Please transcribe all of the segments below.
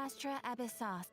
Astra Abyssos.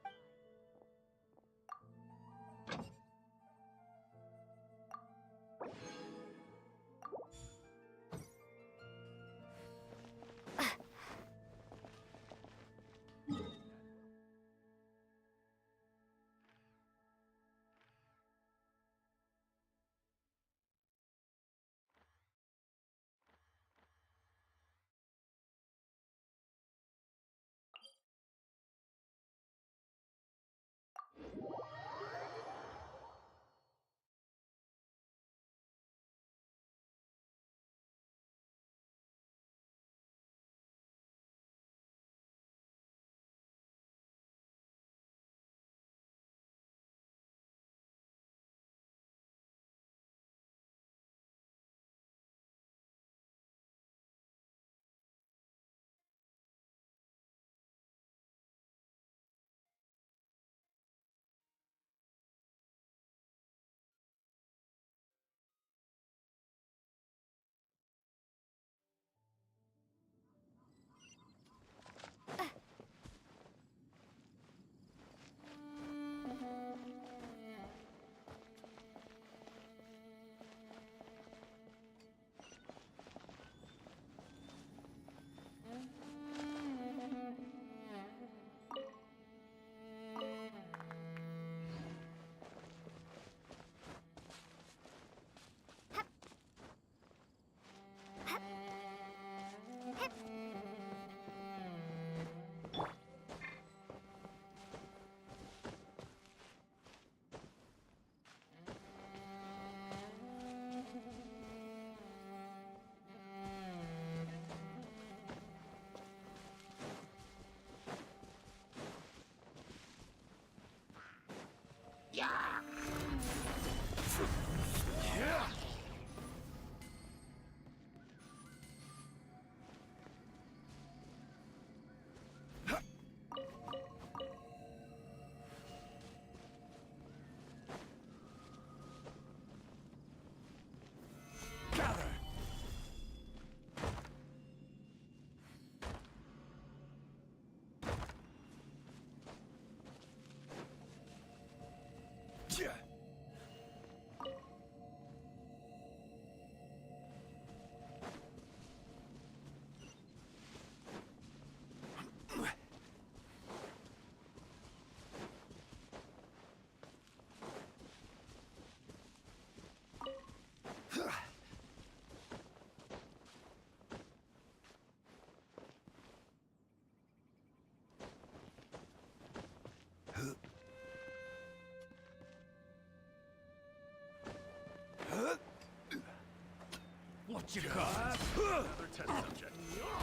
What you got? Another test subject.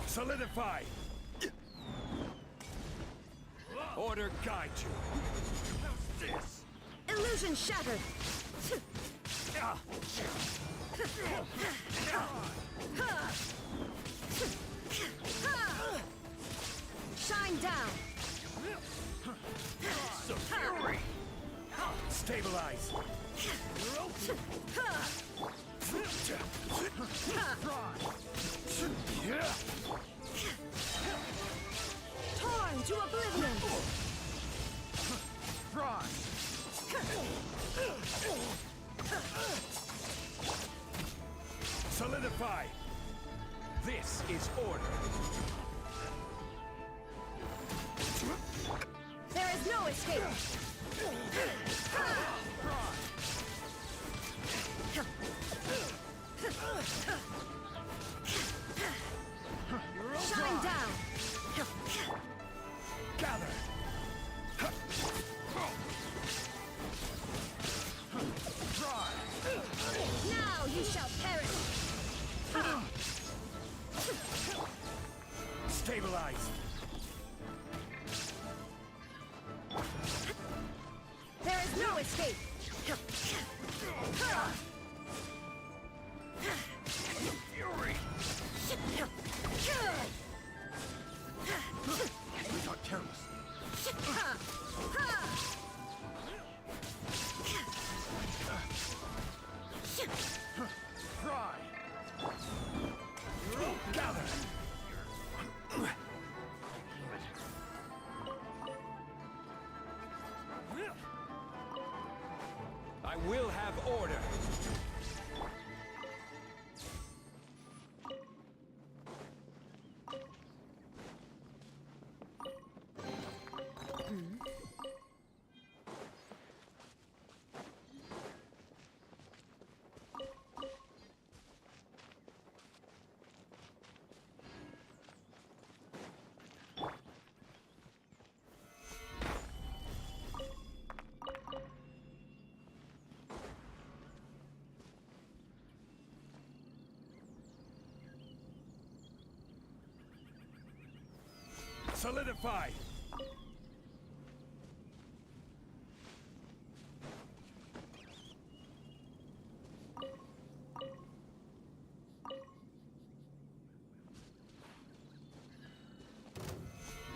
Solidify! Order guide you. How's this? Illusion shattered! Shine down! Fury! Stabilize! Torn to oblivion! Solidify! This is order. There is no escape! Shine down! Gather! Now you shall perish! Stabilize! There is no escape! Fury! Not careless. Try! Gather! I will have order. Solidify!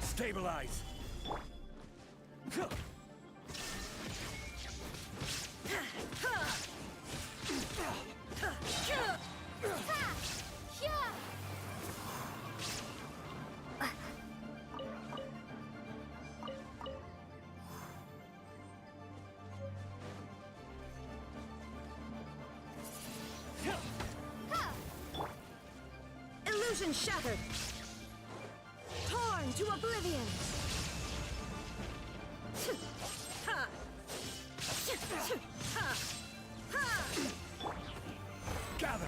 Stabilize! Illusion shattered! Torn to oblivion! Ha! Ha! Ha! Gather!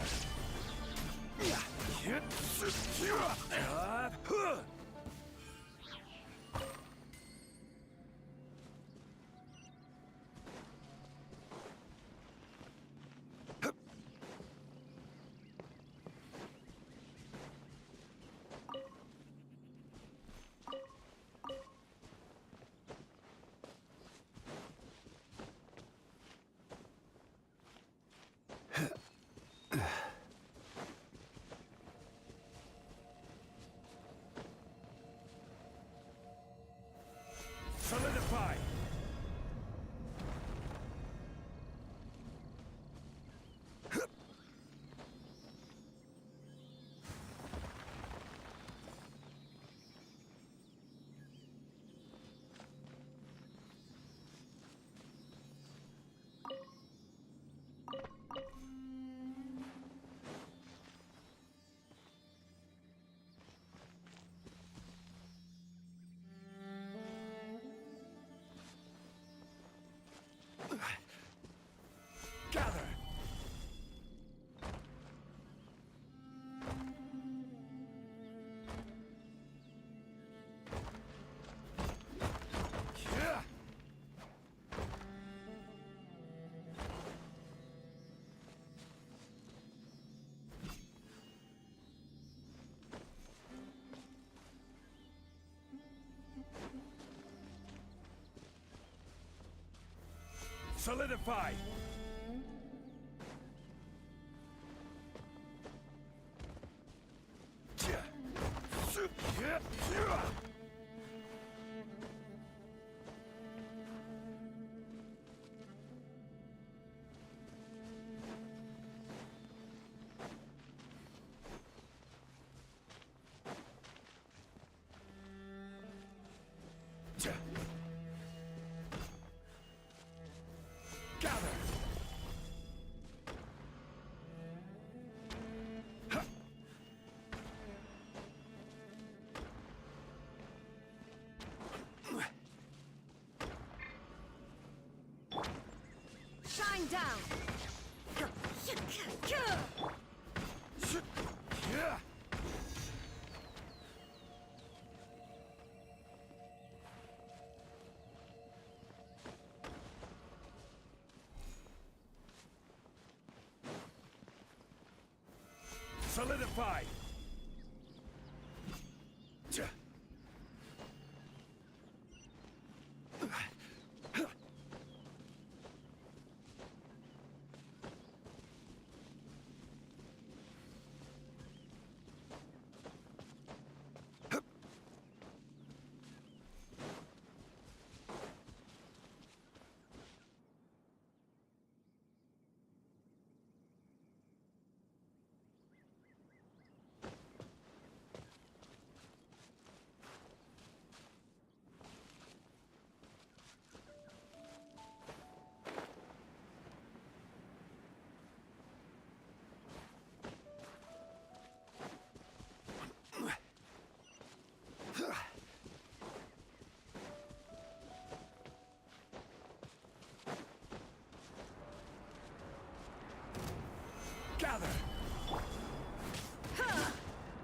Solidify! Gather! Yeah! Solidify! Gather! Shine down! Yeah! Solidify! Gather. Ha!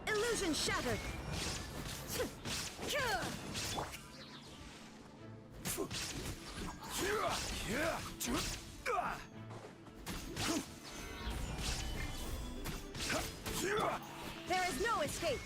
Illusion shattered. There is no escape.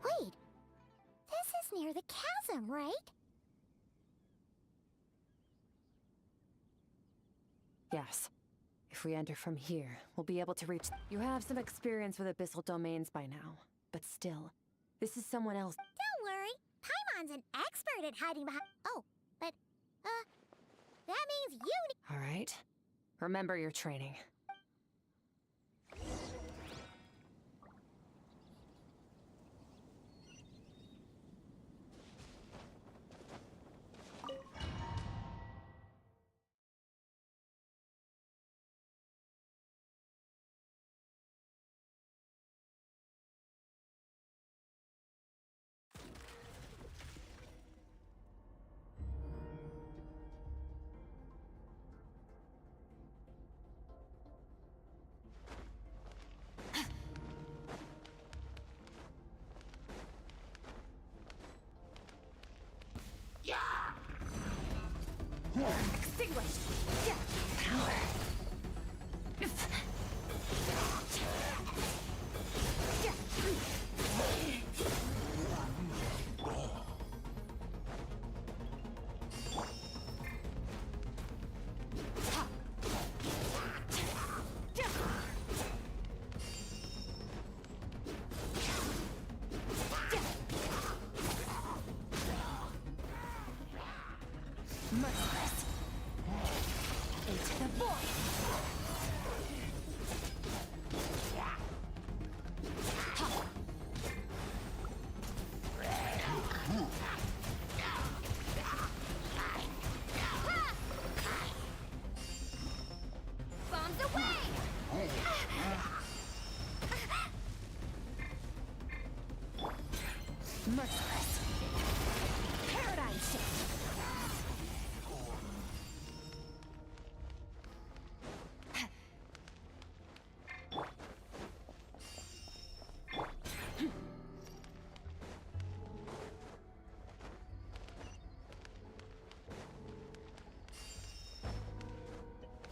Wait, this is near the chasm, right? Yes. If we enter from here, we'll be able to reach... You have some experience with abyssal domains by now, but still, this is someone else. Don't worry, Paimon's an expert at hiding behind... Oh, but, that means you... All right. Remember your training. Extinguished. Power. Merciless. Into the void. Bombs away! Merciless. Paradigm shift.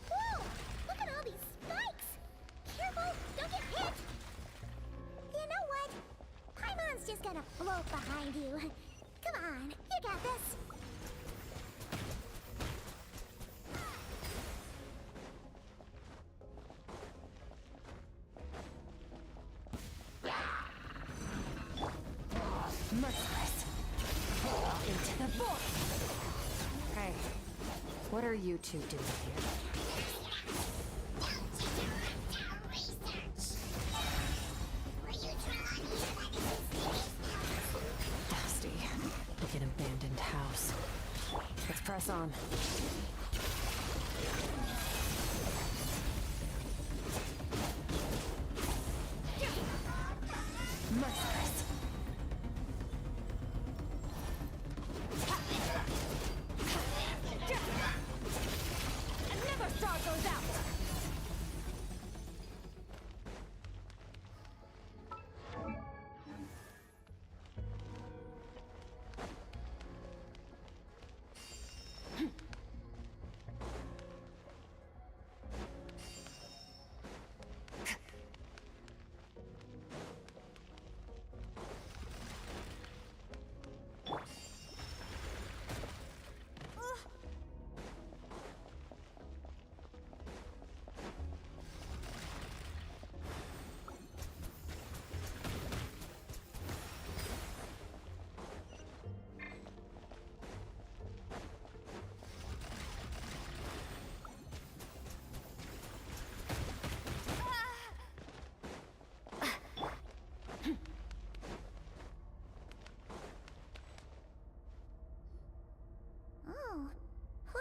Whoa! Look at all these spikes! Careful! Don't get hit! You know what? Paimon's just gonna float behind you. Come on, you got this! Merciless. Into the void. Hey, what are you two doing here? Dusty, like an abandoned house. Let's press on. Merciless. Another star goes out.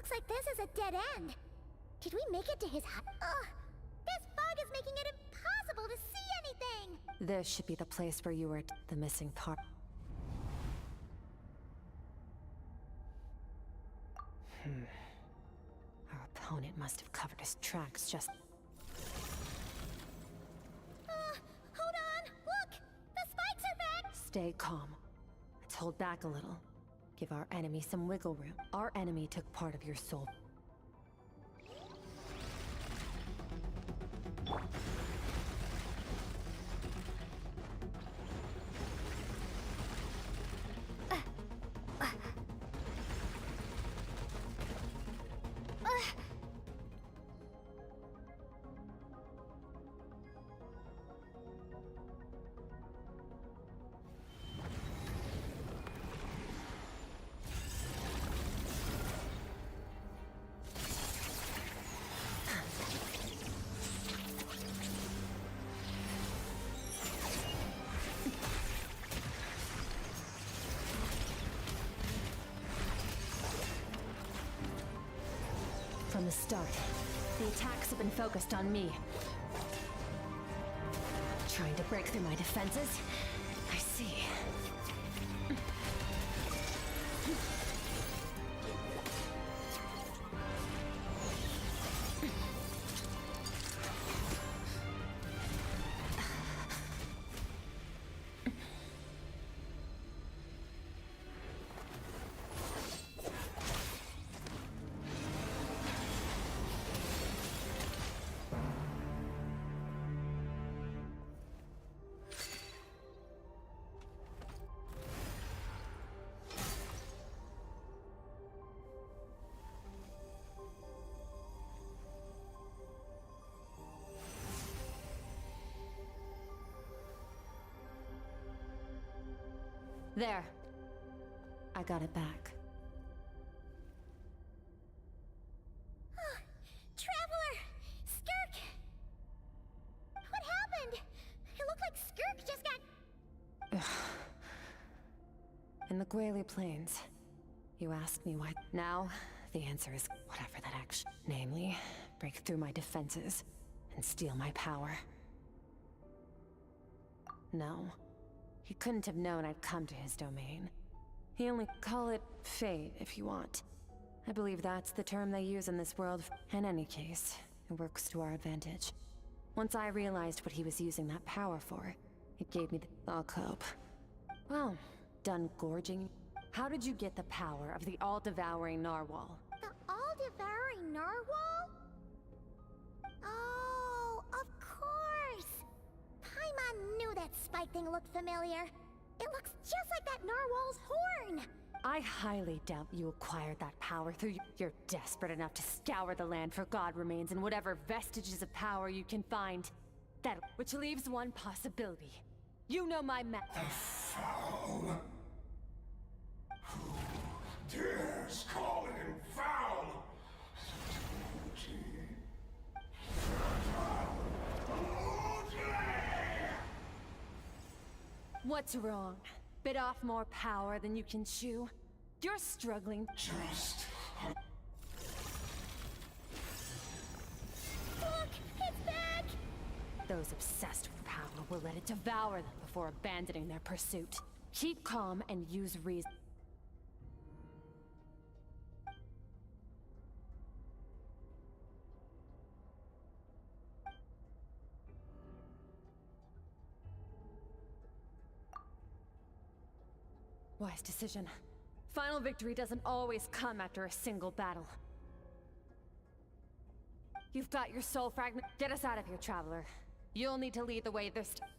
Looks like this is a dead end. Did we make it to his hut? Ugh! This fog is making it impossible to see anything! This should be the place where you were the missing part. Our opponent must have covered his tracks just... Hold on! Look! The spikes are back! Stay calm. Let's hold back a little. Give our enemy some wiggle room. Our enemy took part of your soul. From the start, the attacks have been focused on me. Trying to break through my defenses? I see. There. I got it back. Traveler! Skirk! What happened? It looked like Skirk just got... In the Guili Plains. You asked me why. Now, the answer is whatever that action. Namely, break through my defenses and steal my power. No. He couldn't have known I'd come to his domain. He only call it fate if you want. I believe that's the term they use in this world. In any case, it works to our advantage. Once I realized what he was using that power for, it gave me the... I'll cope. Well, done gorging. How did you get the power of the all-devouring narwhal? The all-devouring narwhal? Oh, of course! Paimon knew that spike thing looked familiar. It looks just like that narwhal's horn! I highly doubt you acquired that power through... You're desperate enough to scour the land for god remains and whatever vestiges of power you can find. That... Which leaves one possibility. You know my Foul. Who dares call him foul? What's wrong? Bit off more power than you can chew? You're struggling. Just... Look! It's back! Those obsessed with power will let it devour them before abandoning their pursuit. Keep calm and use reason. Wise decision. Final victory doesn't always come after a single battle. You've got your soul fragment. Get us out of here, Traveler. You'll need to lead the way this time.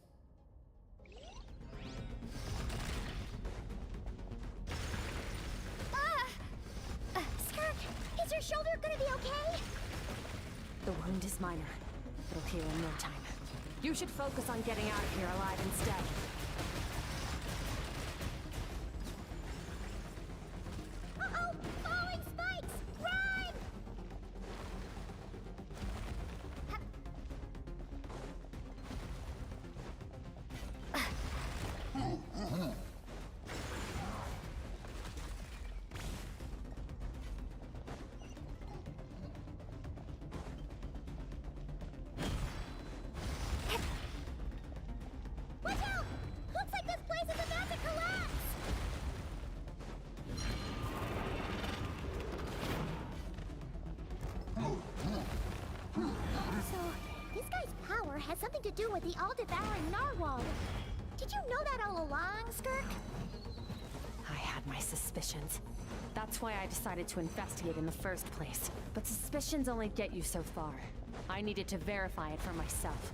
Skirk, is your shoulder gonna be okay? The wound is minor. It'll heal in no time. You should focus on getting out of here alive instead. Uh-oh! Falling spikes! Run! has something to do with the all-devouring narwhal. Did you know that all along, Skirk? I had my suspicions. That's why I decided to investigate in the first place. But suspicions only get you so far. I needed to verify it for myself.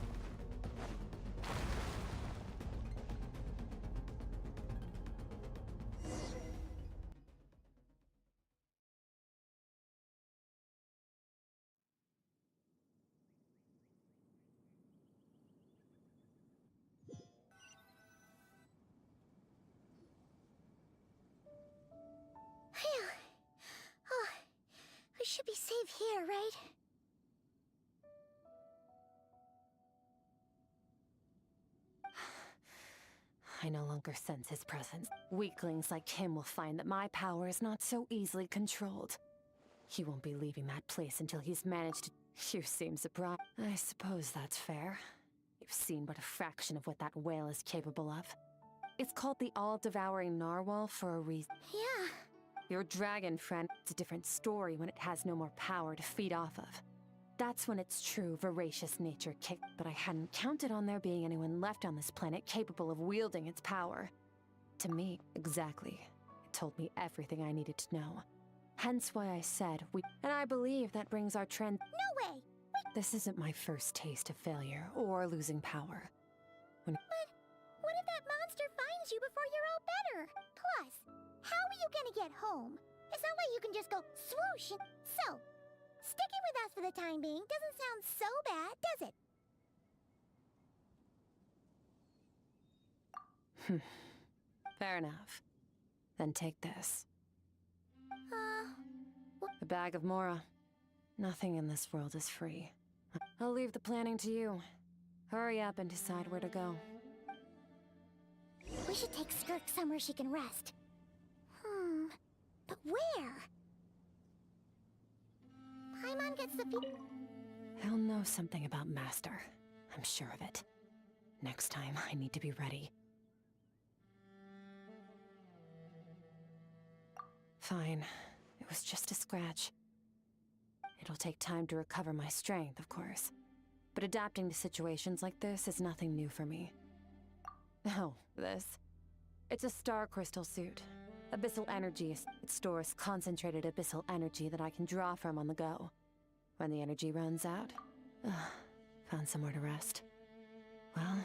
Phew. Oh, we should be safe here, right? I no longer sense his presence. Weaklings like him will find that my power is not so easily controlled. He won't be leaving that place until he's managed to... You seem surprised. I suppose that's fair. You've seen but a fraction of what that whale is capable of. It's called the all-devouring narwhal for a reason. Yeah. Your dragon friend, it's a different story when it has no more power to feed off of. That's when its true, voracious nature kicked, but I hadn't counted on there being anyone left on this planet capable of wielding its power. To me, exactly. It told me everything I needed to know. Hence why I said we... And I believe that brings our trend... No way! This isn't my first taste of failure, or losing power. But what if that monster finds you before you're all better? Plus, how are you gonna get home? It's not like you can just go swoosh and... So, sticking with us for the time being doesn't sound so bad, does it? Fair enough. Then take this. A bag of Mora. Nothing in this world is free. I'll leave the planning to you. Hurry up and decide where to go. We should take Skirk somewhere she can rest. But where? Paimon gets the He'll know something about Master. I'm sure of it. Next time, I need to be ready. Fine. It was just a scratch. It'll take time to recover my strength, of course. But adapting to situations like this is nothing new for me. Oh, this. It's a star crystal suit. Abyssal energy. It stores concentrated abyssal energy that I can draw from on the go. When the energy runs out, found somewhere to rest. Well...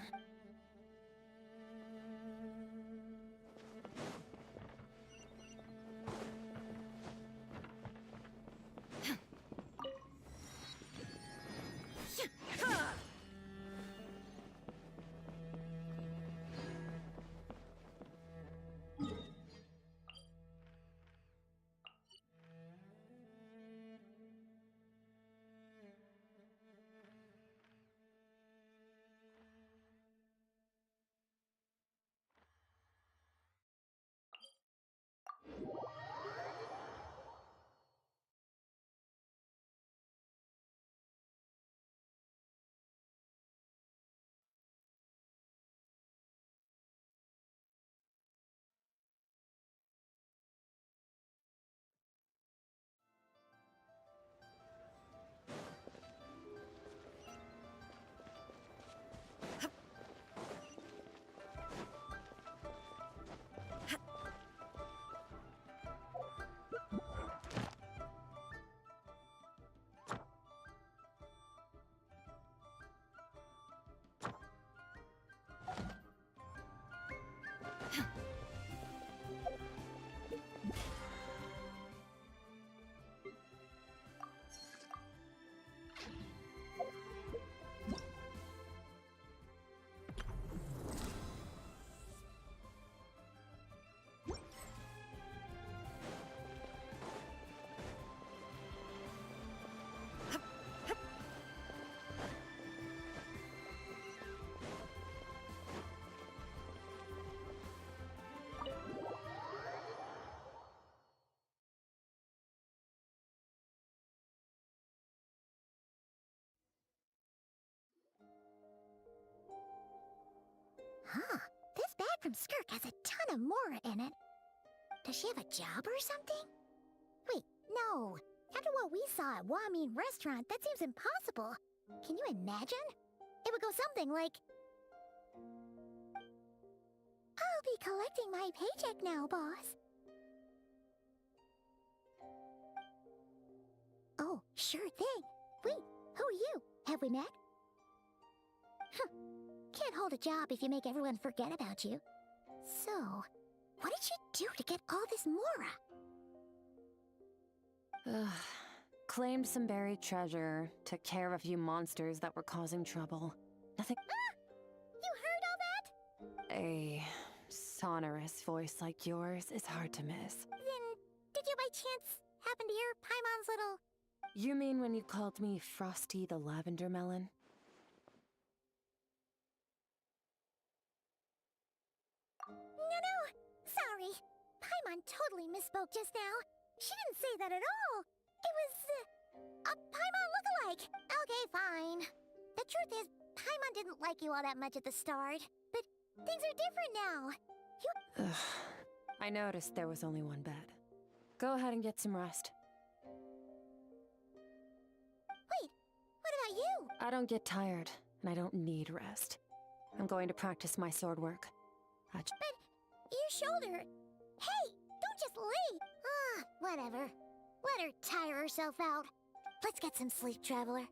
This bag from Skirk has a ton of Mora in it. Does she have a job or something? Wait, no. After what we saw at Wamin Restaurant, that seems impossible. Can you imagine? It would go something like, I'll be collecting my paycheck now, boss. Oh, sure thing. Wait, who are you? Have we met? Huh. Can't hold a job if you make everyone forget about you. So, what did you do to get all this Mora? Ugh. Claimed some buried treasure, took care of a few monsters that were causing trouble. Nothing. Ah! You heard all that? A sonorous voice like yours is hard to miss. Then, did you by chance happen to hear Paimon's little... You mean when you called me Frosty the Lavender Melon? No, sorry. Paimon totally misspoke just now. She didn't say that at all. It was, a Paimon lookalike. Okay, fine. The truth is, Paimon didn't like you all that much at the start. But things are different now. Ugh. I noticed there was only one bed. Go ahead and get some rest. Wait, what about you? I don't get tired, and I don't need rest. I'm going to practice my sword work. But your shoulder... Hey, don't just lay! Ah, whatever. Let her tire herself out. Let's get some sleep, Traveler.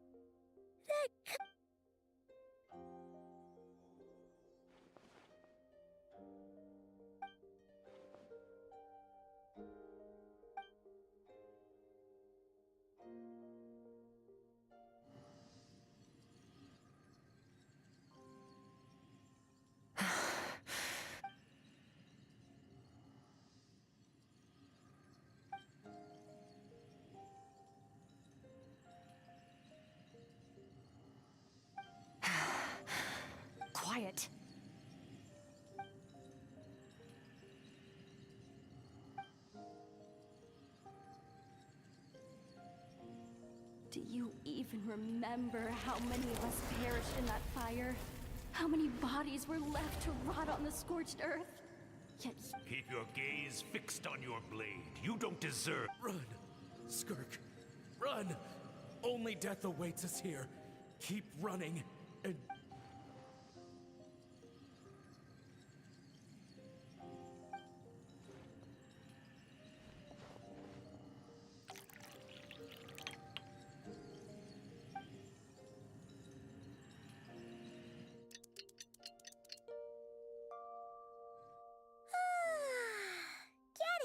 Quiet. Do you even remember how many of us perished in that fire? How many bodies were left to rot on the scorched earth? Yet Keep your gaze fixed on your blade. You don't deserve... Run, Skirk. Run! Only death awaits us here. Keep running, and...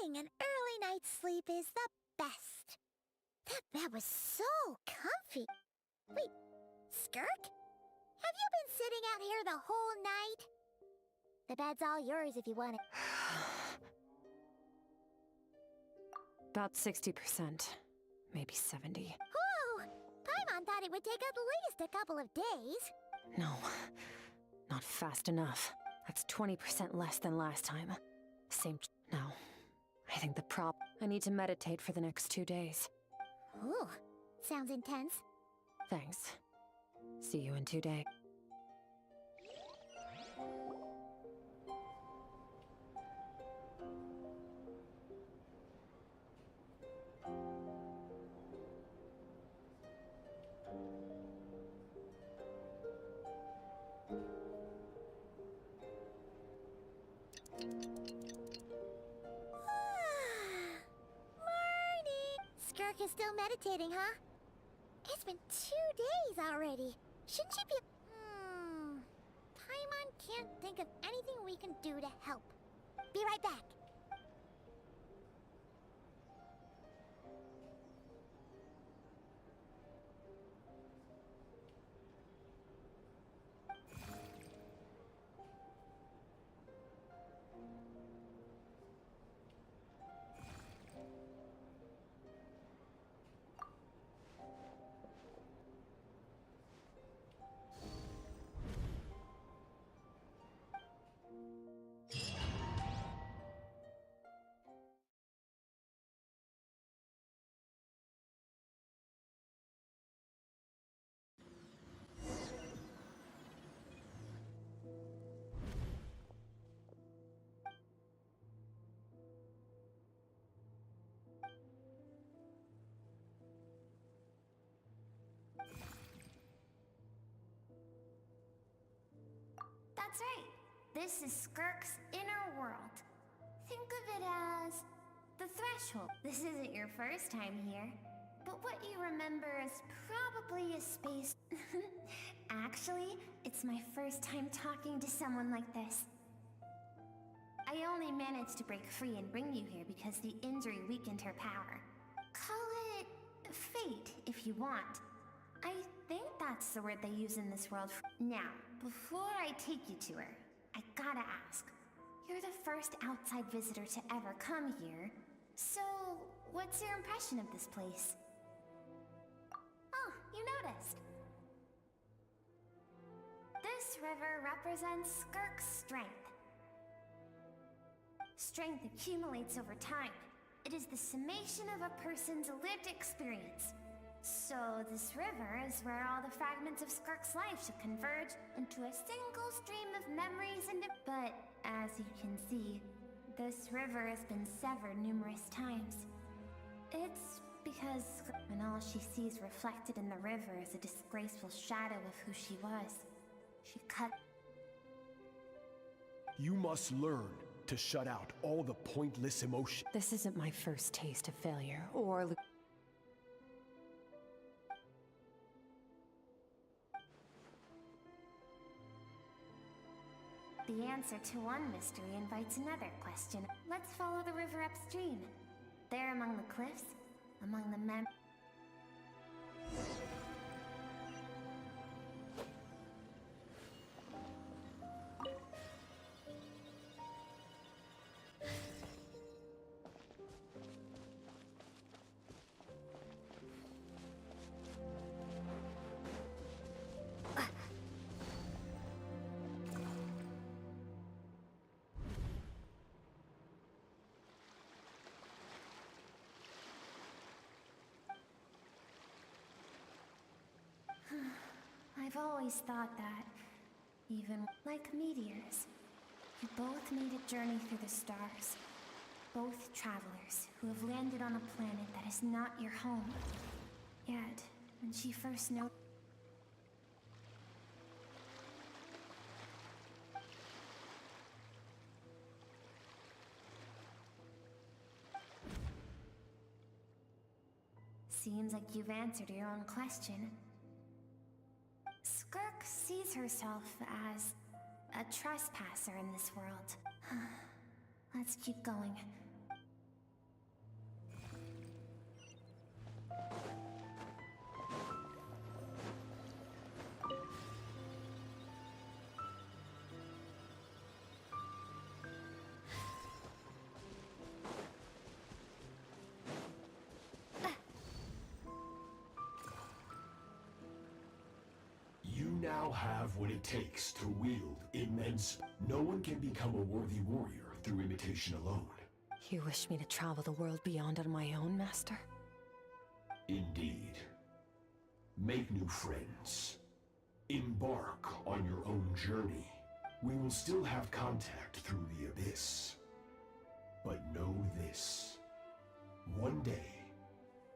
Getting an early night's sleep is the best. That bed was so comfy. Wait, Skirk? Have you been sitting out here the whole night? The bed's all yours if you want it. About 60%. Maybe 70. Whoa! Paimon thought it would take at least a couple of days. No. Not fast enough. That's 20% less than last time. No. I think the prop... I need to meditate for the next 2 days. Ooh, sounds intense. Thanks. See you in 2 days. Morning! Skirk is still meditating, huh? It's been 2 days already. Shouldn't she be... Paimon can't think of anything we can do to help. Be right back. right. This is Skirk's inner world. Think of it as the threshold. This isn't your first time here, but what you remember is probably a space. Actually, it's my first time talking to someone like this. I only managed to break free and bring you here because the injury weakened her power. Call it fate if you want. I think that's the word they use in this world. Now, before I take you to her, I gotta ask. You're the first outside visitor to ever come here, so what's your impression of this place? Oh, you noticed. This river represents Skirk's strength. Strength accumulates over time. It is the summation of a person's lived experience. So this river is where all the fragments of Skirk's life should converge into a single stream of memories and... But, as you can see, this river has been severed numerous times. It's because... when all she sees reflected in the river is a disgraceful shadow of who she was. She cut... You must learn to shut out all the pointless emotion. This isn't my first taste of failure, or... The answer to one mystery invites another question. Let's follow the river upstream. There among the cliffs, among the I've always thought that, even like meteors, you both made a journey through the stars. Both travelers who have landed on a planet that is not your home. Yet, when she first noticed... Seems like you've answered your own question. Skirk sees herself as a trespasser in this world. Let's keep going. Now have what it takes to wield immense... No one can become a worthy warrior through imitation alone. You wish me to travel the world beyond on my own, Master? Indeed. Make new friends. Embark on your own journey. We will still have contact through the abyss. But know this. One day,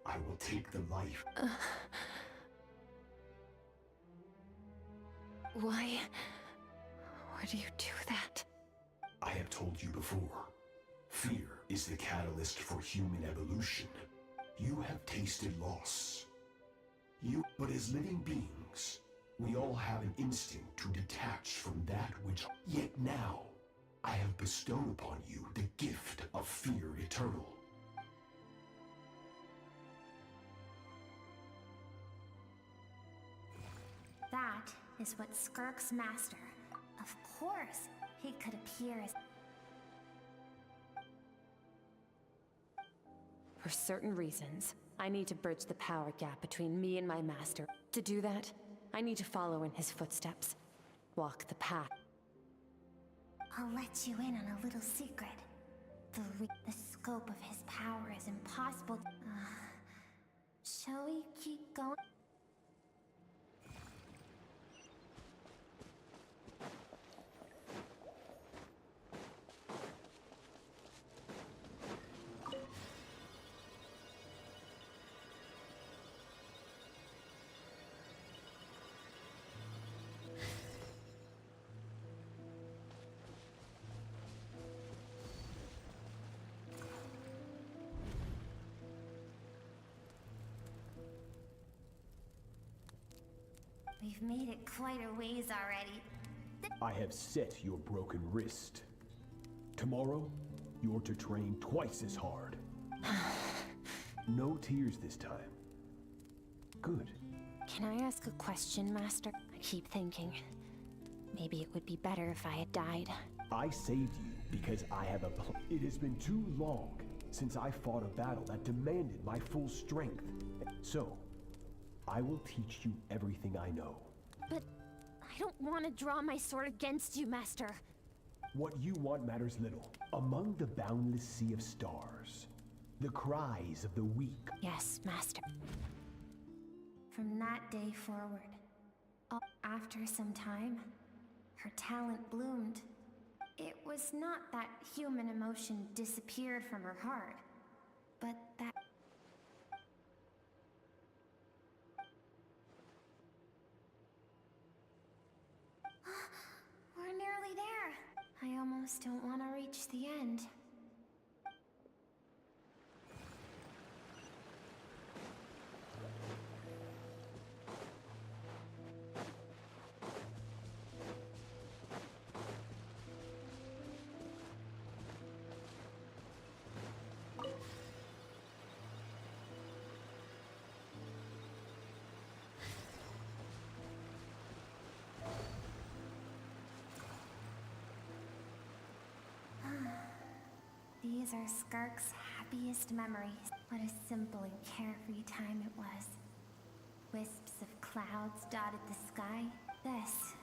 I will take the life... Why would you do that? I have told you before. Fear is the catalyst for human evolution. You have tasted loss. But as living beings, we all have an instinct to detach from that which... Yet now, I have bestowed upon you the gift of fear eternal. That is what Skirk's master. Of course, he could appear as... For certain reasons, I need to bridge the power gap between me and my master. To do that, I need to follow in his footsteps. Walk the path. I'll let you in on a little secret. The scope of his power is impossible. Shall we keep going? We've made it quite a ways already. I have set your broken wrist. Tomorrow, you're to train twice as hard. No tears this time. Good. Can I ask a question, Master? I keep thinking, maybe it would be better if I had died. I saved you because I have a plan. It has been too long since I fought a battle that demanded my full strength. So, I will teach you everything I know. But I don't want to draw my sword against you, Master. What you want matters little. Among the boundless sea of stars, the cries of the weak. Yes, Master. From that day forward, after some time, her talent bloomed. It was not that human emotion disappeared from her heart, but that... We're nearly there. I almost don't want to reach the end. These are Skark's happiest memories. What a simple and carefree time it was. Wisps of clouds dotted the sky. This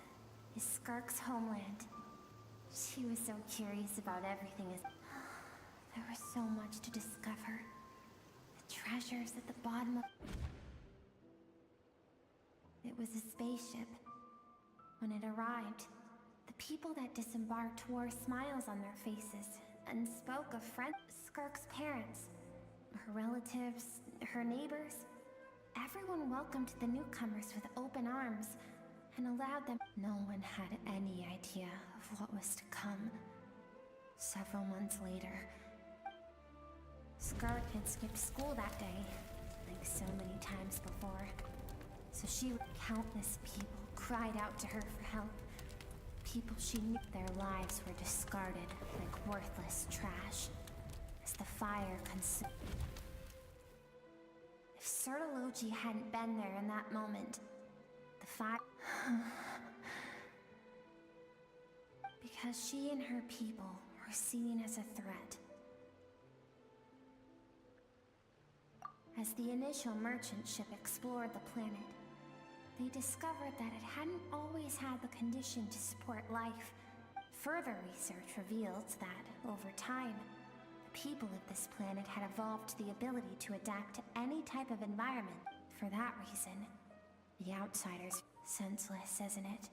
is Skark's homeland. She was so curious about everything as... There was so much to discover. The treasures at the bottom of... It was a spaceship. When it arrived, the people that disembarked wore smiles on their faces and spoke of Skark's parents, her relatives, her neighbors. Everyone welcomed the newcomers with open arms and allowed them. No one had any idea of what was to come. Several months later, Skark had skipped school that day, like so many times before. So countless people cried out to her for help. People she knew, their lives were discarded like worthless trash as the fire consumed. If Sertology hadn't been there in that moment, the fire... Because she and her people were seen as a threat. As the initial merchant ship explored the planet, they discovered that it hadn't always had the condition to support life. Further research revealed that, over time, the people of this planet had evolved the ability to adapt to any type of environment. For that reason, the outsiders, senseless, isn't it?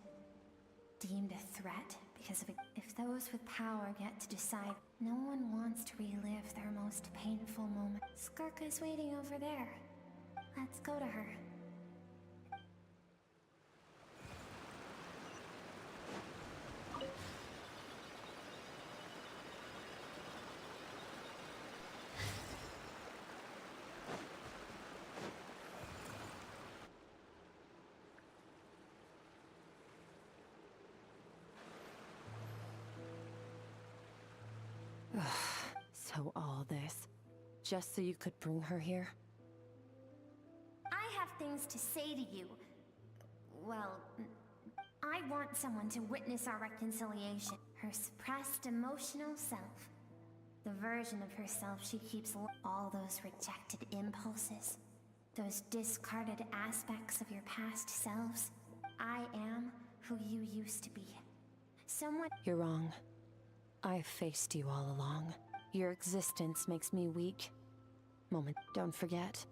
Deemed a threat because of it. If those with power get to decide, no one wants to relive their most painful moment. Skarka's waiting over there. Let's go to her. So all this, just so you could bring her here? I have things to say to you. Well, I want someone to witness our reconciliation. Her suppressed emotional self. The version of herself she keeps all those rejected impulses. Those discarded aspects of your past selves. I am who you used to be. Someone... You're wrong. I've faced you all along. Your existence makes me weak. Don't forget.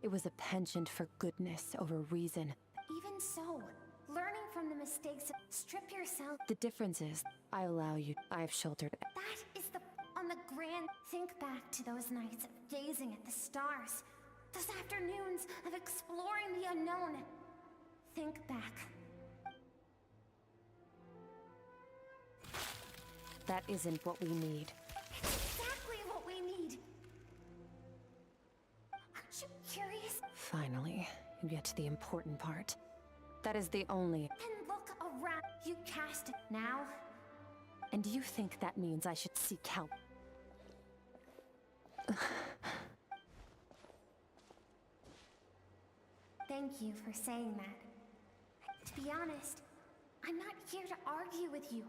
It was a penchant for goodness over reason. Even so, learning from the mistakes of... Strip yourself... The difference is, I allow you. I've shouldered... That is the... On the grand... Think back to those nights of gazing at the stars. Those afternoons of exploring the unknown. Think back. That isn't what we need. It's exactly what we need. Aren't you curious? Finally, you get to the important part. That is the only... And look around. You cast it now? And do you think that means I should seek help? Thank you for saying that. To be honest, I'm not here to argue with you.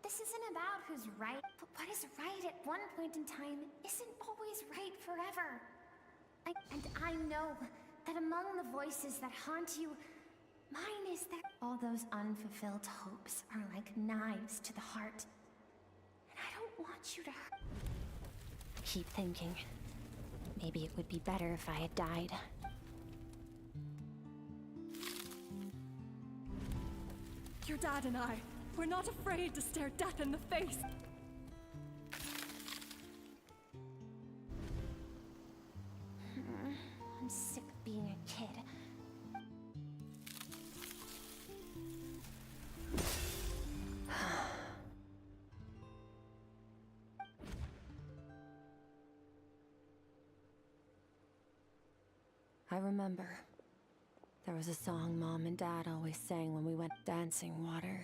This isn't about who's right, but what is right at one point in time isn't always right forever. And I know that among the voices that haunt you, mine is that all those unfulfilled hopes are like knives to the heart. And I don't want you to hurt. Keep thinking. Maybe it would be better if I had died. Your dad and I, we're not afraid to stare death in the face. I'm sick of being a kid. I remember. There was a song Mom and Dad always sang when we went dancing water.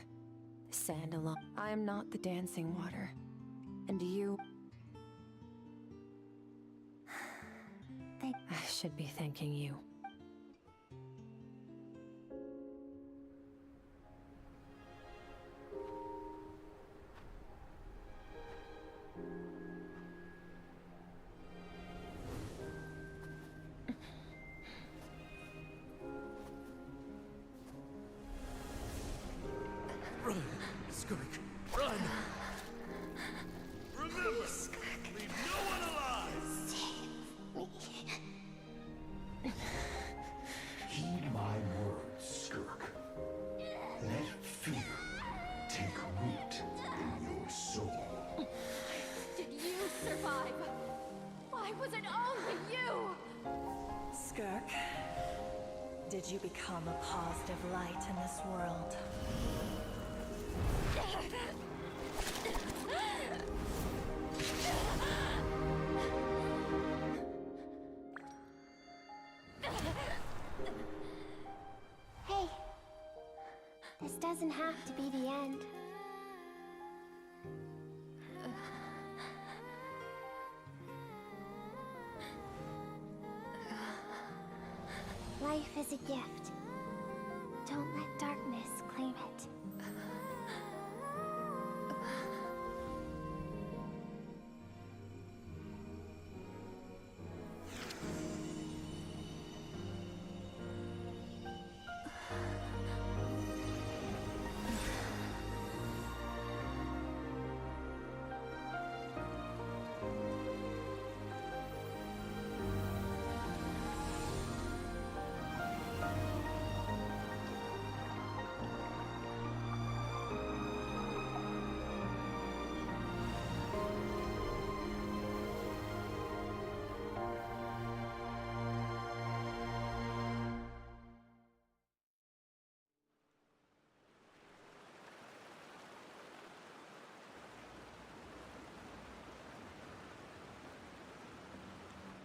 The sand along. I am not the dancing water. And you... I should be thanking you. Run, Skirk, run! Remember, leave no one alive! Heed my words, Skirk. Let fear take root in your soul. Did you survive? Why was it only you? Skirk, did you become a positive light in this world? Hey, this doesn't have to be the end. Life is a gift. Don't let darkness claim it.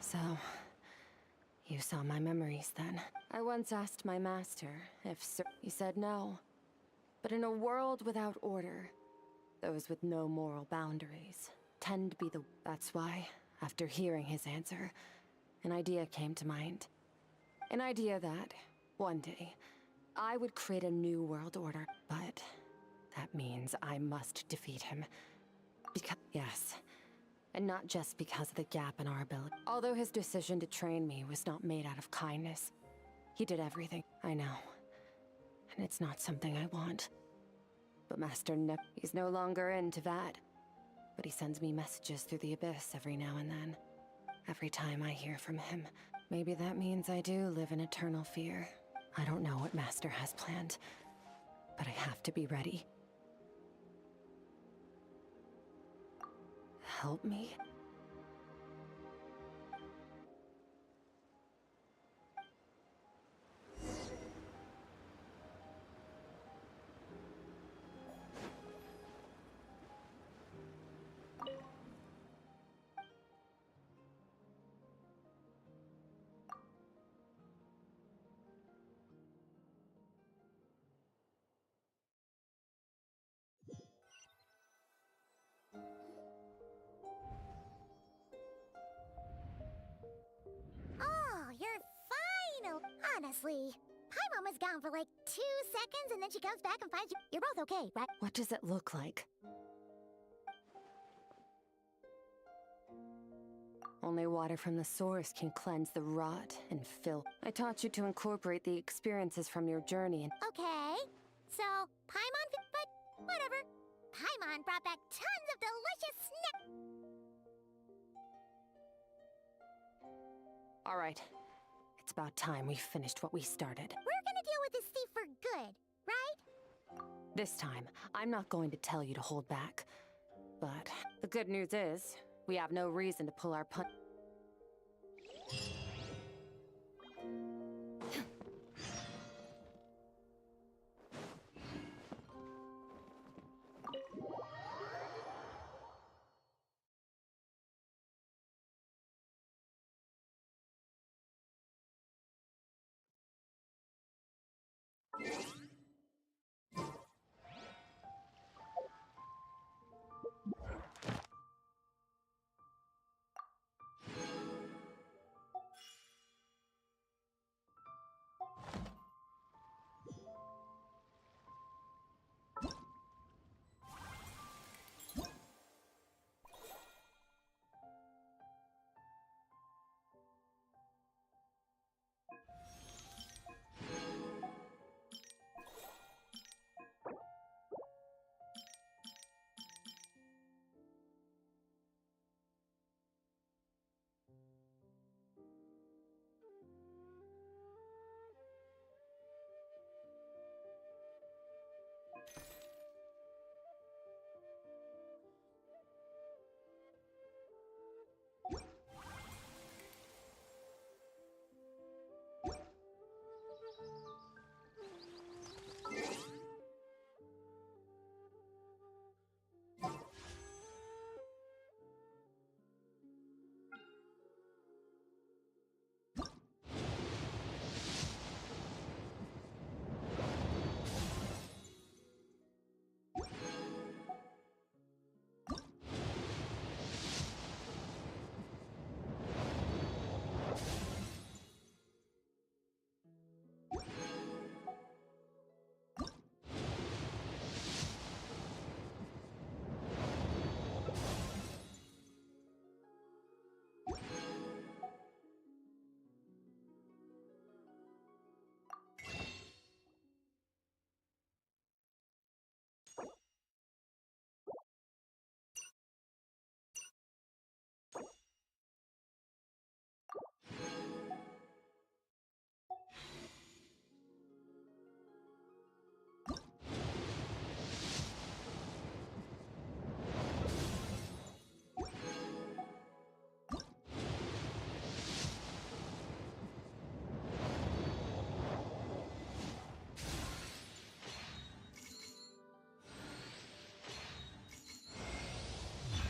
So, you saw my memories then. I once asked my master if he said no. But in a world without order, those with no moral boundaries tend to be the... That's why, after hearing his answer, an idea came to mind. An idea that, one day, I would create a new world order. But that means I must defeat him. Because... Yes. And not just because of the gap in our ability. Although his decision to train me was not made out of kindness, he did everything. I know. And it's not something I want. But Master Nip, he's no longer into that. But he sends me messages through the abyss every now and then. Every time I hear from him. Maybe that means I do live in eternal fear. I don't know what Master has planned. But I have to be ready. Help me? Honestly, Paimon was gone for like 2 seconds and then she comes back and finds you. You're both okay, right? What does it look like? Only water from the source can cleanse the rot and filth. I taught you to incorporate the experiences from your journey and Okay. So, Paimon, but whatever. Paimon brought back tons of delicious snacks. all right. It's about time we finished what we started. We're gonna deal with this thief for good, right? This time, I'm not going to tell you to hold back. But the good news is, we have no reason to pull our punch.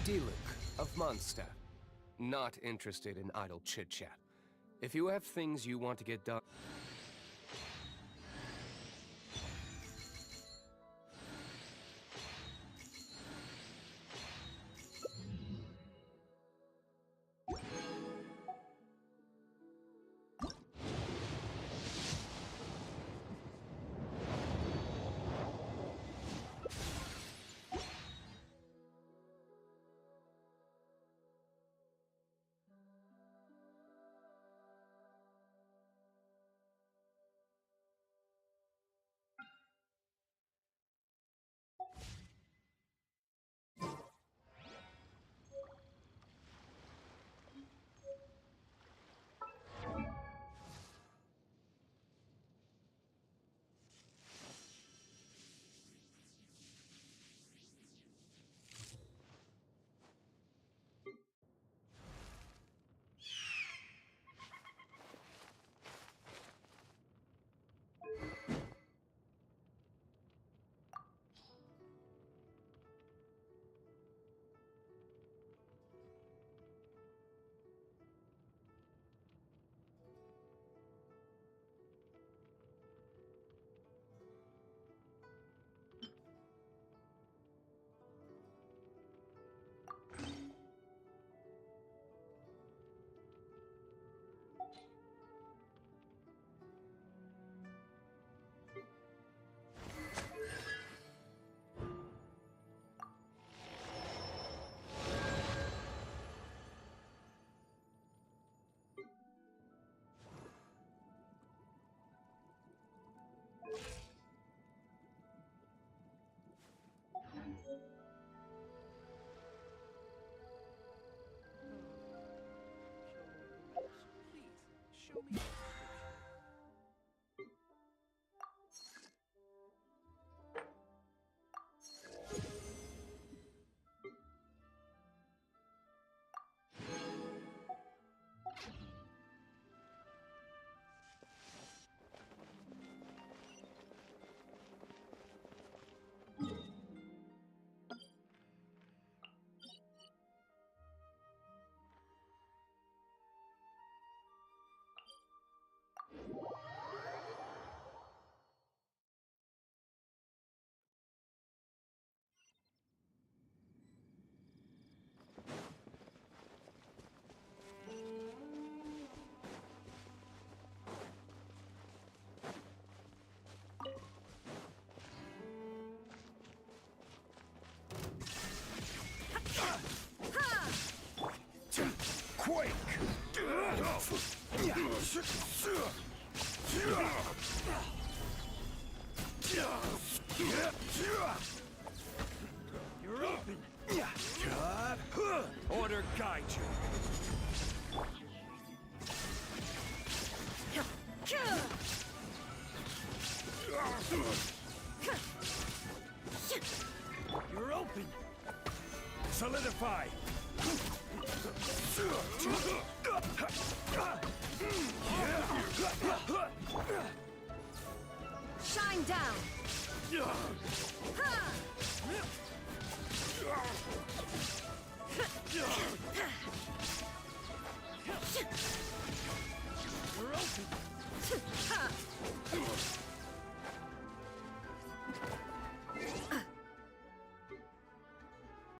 Diluc of Mondstadt. Not interested in idle chit-chat. If you have things you want to get done... Show me. Quake! You're open. Order guide you. You're open. Solidify. Shine down!